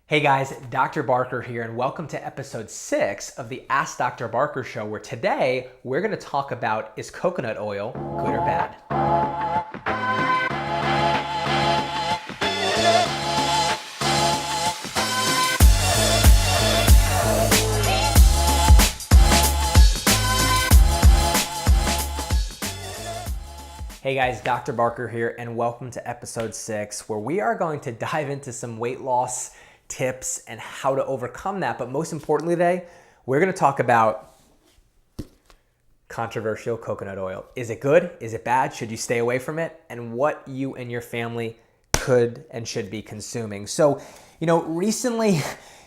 Hey guys, Dr. Barker here, and welcome to episode 6 of the Ask Dr. Barker show, where today we're going to talk about, is coconut oil good or bad? Hey guys, Dr. Barker here, and welcome to episode 6, where we are going to dive into some weight loss tips and how to overcome that. But most importantly today, we're going to talk about controversial coconut oil. Is it good? Is it bad? Should you stay away from it? And what you and your family could and should be consuming. So, recently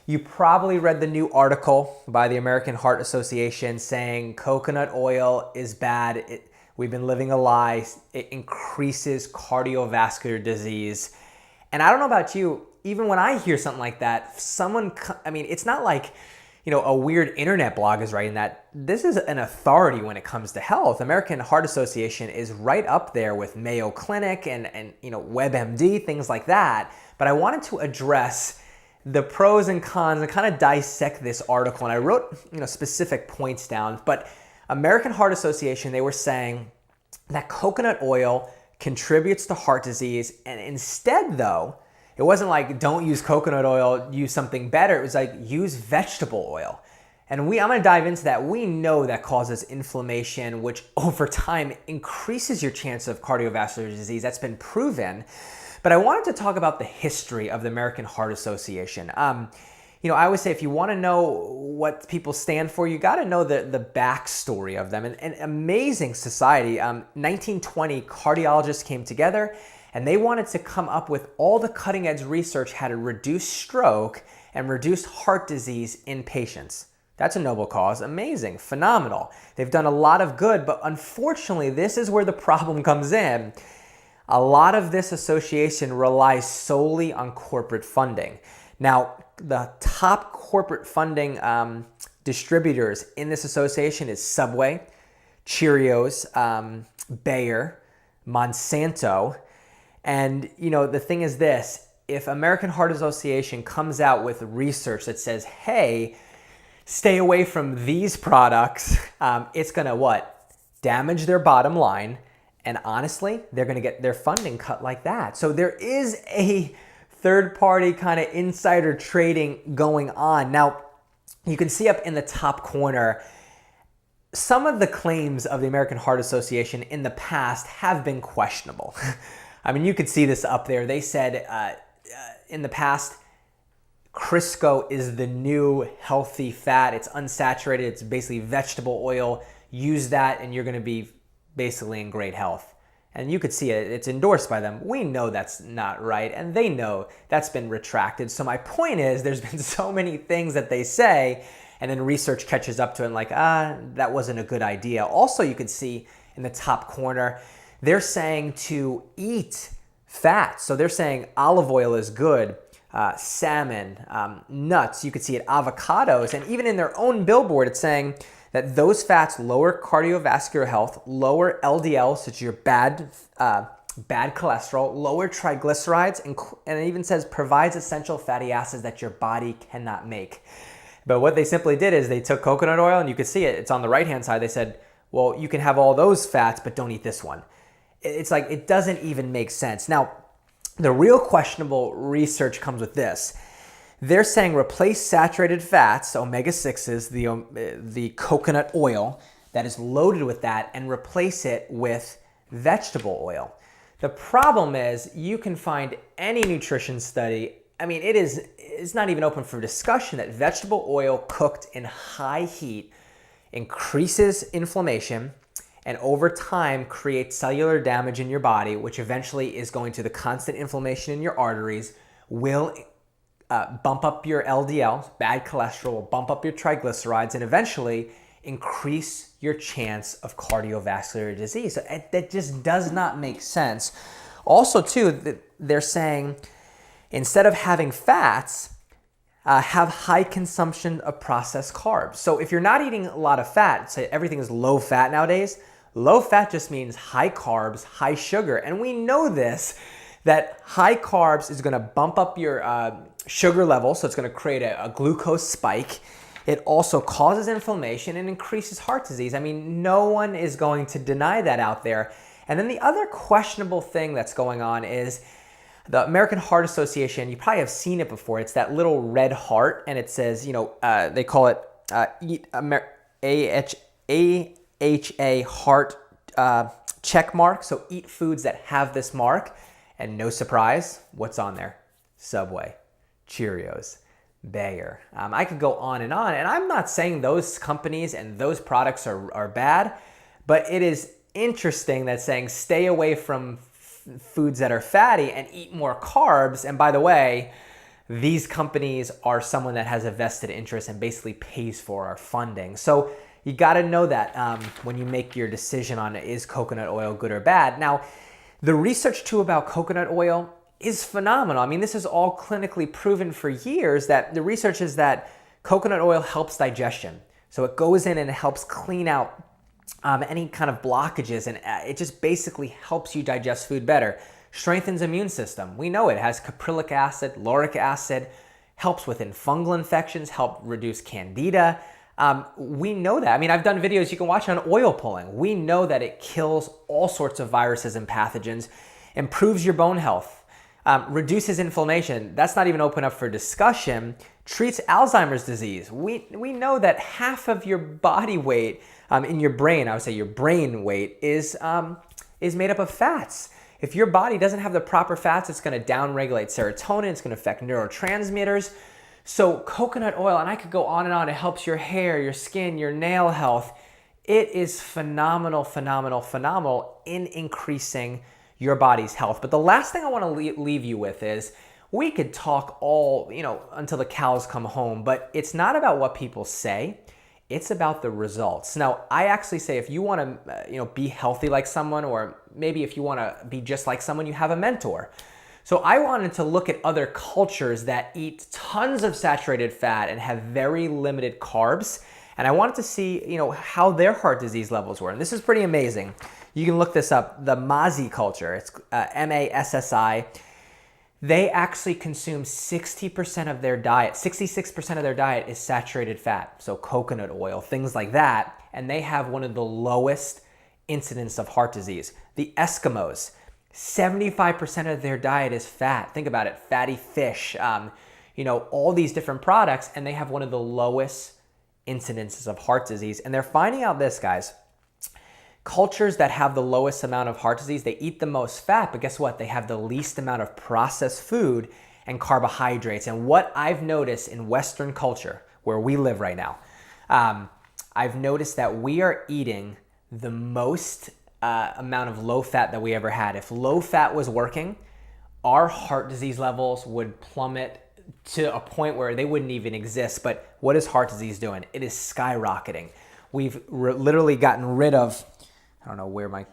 you probably read the new article by the American Heart Association saying coconut oil is bad. We've been living a lie. It increases cardiovascular disease. And I don't know about you, even when I hear something like that, it's not like, a weird internet blog is writing that. This is an authority when it comes to health. American Heart Association is right up there with Mayo Clinic and WebMD, things like that. But I wanted to address the pros and cons and kind of dissect this article. And I wrote, specific points down. But American Heart Association, they were saying that coconut oil contributes to heart disease. And instead, though, it wasn't like don't use coconut oil, use something better. It was like use vegetable oil. And I'm going to dive into that. We know that causes inflammation, which over time increases your chance of cardiovascular disease. That's been proven. But I wanted to talk about the history of the American Heart Association. I always say if you want to know what people stand for, you got to know the backstory of them. An amazing society. 1920, cardiologists came together and they wanted to come up with all the cutting edge research how to reduce stroke and reduce heart disease in patients. That's a noble cause. Amazing, phenomenal. They've done a lot of good, but unfortunately, this is where the problem comes in. A lot of this association relies solely on corporate funding. Now, the top corporate funding distributors in this association is Subway, Cheerios, Bayer, Monsanto. And, the thing is this, if American Heart Association comes out with research that says, hey, stay away from these products, it's going to damage their bottom line. And honestly, they're going to get their funding cut like that. So there is a third-party kind of insider trading going on. Now, you can see up in the top corner, some of the claims of the American Heart Association in the past have been questionable. You could see this up there. They said in the past, Crisco is the new healthy fat. It's unsaturated. It's basically vegetable oil. Use that and you're going to be basically in great health. And you could see it. It's endorsed by them. We know that's not right, and they know that's been retracted. So my point is there's been so many things that they say, and then research catches up to it and that wasn't a good idea. Also, you could see in the top corner, they're saying to eat fat. So they're saying olive oil is good, salmon, nuts. You could see it, avocados. And even in their own billboard, it's saying that those fats lower cardiovascular health, lower LDL, such as your bad cholesterol, lower triglycerides, and it even says provides essential fatty acids that your body cannot make. But what they simply did is they took coconut oil, and you could see it. It's on the right-hand side. They said, well, you can have all those fats, but don't eat this one. It's like it doesn't even make sense. Now, the real questionable research comes with this. They're saying replace saturated fats, omega-6s, the coconut oil that is loaded with that, and replace it with vegetable oil. The problem is you can find any nutrition study. It's not even open for discussion that vegetable oil cooked in high heat increases inflammation and over time creates cellular damage in your body, which eventually is going to the constant inflammation in your arteries, will bump up your LDL, bad cholesterol, will bump up your triglycerides, and eventually increase your chance of cardiovascular disease. So that just does not make sense. Also, too, they're saying instead of having fats, have high consumption of processed carbs. So if you're not eating a lot of fat, say everything is low fat nowadays, low fat just means high carbs, high sugar. And we know this, that high carbs is going to bump up your sugar levels, so it's going to create a glucose spike. It also causes inflammation and increases heart disease. I mean, no one is going to deny that out there. And then the other questionable thing that's going on is the American Heart Association. You probably have seen it before. It's that little red heart, and it says, they call it AHA heart check mark. So eat foods that have this mark. And no surprise, what's on there? Subway, Cheerios, Bayer. I could go on, and I'm not saying those companies and those products are bad, but it is interesting that saying stay away from foods that are fatty and eat more carbs. And by the way, these companies are someone that has a vested interest and basically pays for our funding. So you got to know that when you make your decision on is coconut oil good or bad. Now, the research too about coconut oil is phenomenal. I mean, this is all clinically proven for years that the research is that coconut oil helps digestion. So it goes in and it helps clean out any kind of blockages, and it just basically helps you digest food better. Strengthens immune system. We know it has caprylic acid, lauric acid, helps with fungal infections, help reduce candida. We know that. I mean, I've done videos you can watch on oil pulling. We know that it kills all sorts of viruses and pathogens, improves your bone health, reduces inflammation. That's not even open up for discussion. Treats Alzheimer's disease. We know that half of your body weight in your brain, I would say your brain weight, is made up of fats. If your body doesn't have the proper fats, it's going to downregulate serotonin. It's going to affect neurotransmitters. So coconut oil, and I could go on and on, it helps your hair, your skin, your nail health. It is phenomenal, phenomenal, phenomenal in increasing your body's health. But the last thing I want to leave you with is we could talk all, until the cows come home, but it's not about what people say. It's about the results. Now, I actually say if you want to, be healthy like someone, or maybe if you want to be just like someone, you have a mentor. So I wanted to look at other cultures that eat tons of saturated fat and have very limited carbs. And I wanted to see, how their heart disease levels were. And this is pretty amazing. You can look this up. The Massi culture, it's Massi. They actually consume 60% of their diet. 66% of their diet is saturated fat. So coconut oil, things like that. And they have one of the lowest incidence of heart disease. The Eskimos, 75% of their diet is fat. Think about it, fatty fish, all these different products, and they have one of the lowest incidences of heart disease. And they're finding out this, guys. Cultures that have the lowest amount of heart disease, they eat the most fat, but guess what? They have the least amount of processed food and carbohydrates. And what I've noticed in Western culture, where we live right now, I've noticed that we are eating the most amount of low fat that we ever had. If low fat was working, our heart disease levels would plummet to a point where they wouldn't even exist. But what is heart disease doing? It is skyrocketing. We've literally gotten rid of, I don't know where my,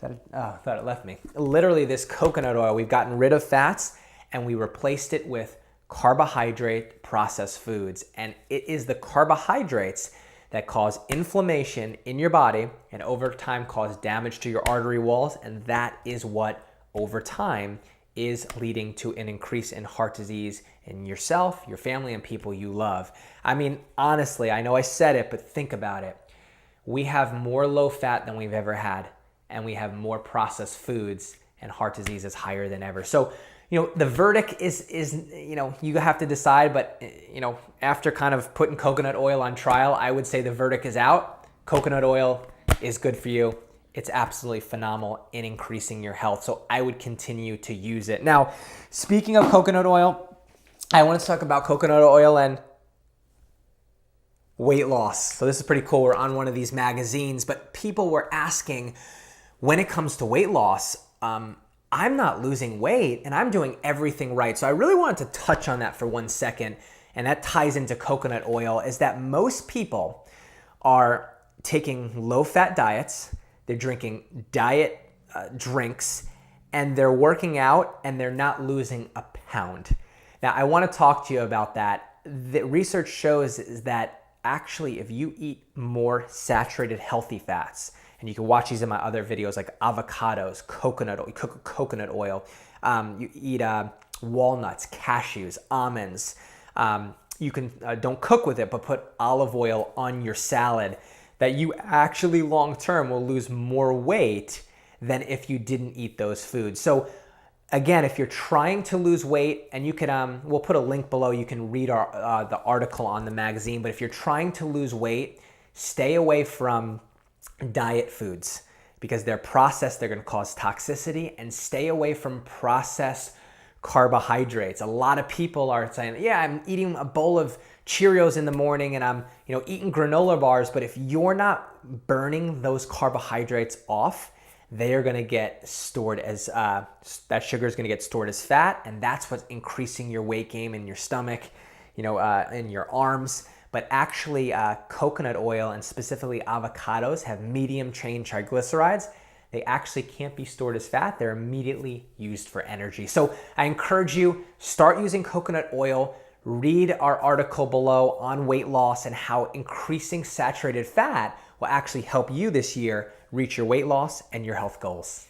I thought it left me. Literally this coconut oil, we've gotten rid of fats and we replaced it with carbohydrate processed foods. And it is the carbohydrates that cause inflammation in your body and over time cause damage to your artery walls. And that is what over time is leading to an increase in heart disease in yourself, your family, and people you love. I mean, honestly, I know I said it, but think about it. We have more low fat than we've ever had, and we have more processed foods, and heart disease is higher than ever. So, the verdict is you have to decide, but, after kind of putting coconut oil on trial, I would say the verdict is out. Coconut oil is good for you. It's absolutely phenomenal in increasing your health. So I would continue to use it. Now, speaking of coconut oil, I want to talk about coconut oil and weight loss. So this is pretty cool. We're on one of these magazines, but people were asking, when it comes to weight loss, I'm not losing weight and I'm doing everything right. So I really wanted to touch on that for 1 second. And that ties into coconut oil, is that most people are taking low-fat diets, they're drinking diet drinks, and they're working out and they're not losing a pound. Now, I want to talk to you about that. The research shows is that actually if you eat more saturated healthy fats, and you can watch these in my other videos like avocados, coconut oil, you eat walnuts, cashews, almonds. You can don't cook with it, but put olive oil on your salad, that you actually long term will lose more weight than if you didn't eat those foods. So again, if you're trying to lose weight, and you can, we'll put a link below, you can read the article on the magazine, but if you're trying to lose weight, stay away from diet foods because they're processed, they're gonna cause toxicity, and stay away from processed carbohydrates. A lot of people are saying, yeah, I'm eating a bowl of Cheerios in the morning and I'm eating granola bars, but if you're not burning those carbohydrates off, they are going to get stored as that sugar is going to get stored as fat, and that's what's increasing your weight gain in your stomach, in your arms. But actually, coconut oil and specifically avocados have medium chain triglycerides. They actually can't be stored as fat. They're immediately used for energy. So I encourage you, start using coconut oil. Read our article below on weight loss and how increasing saturated fat will actually help you this year reach your weight loss and your health goals.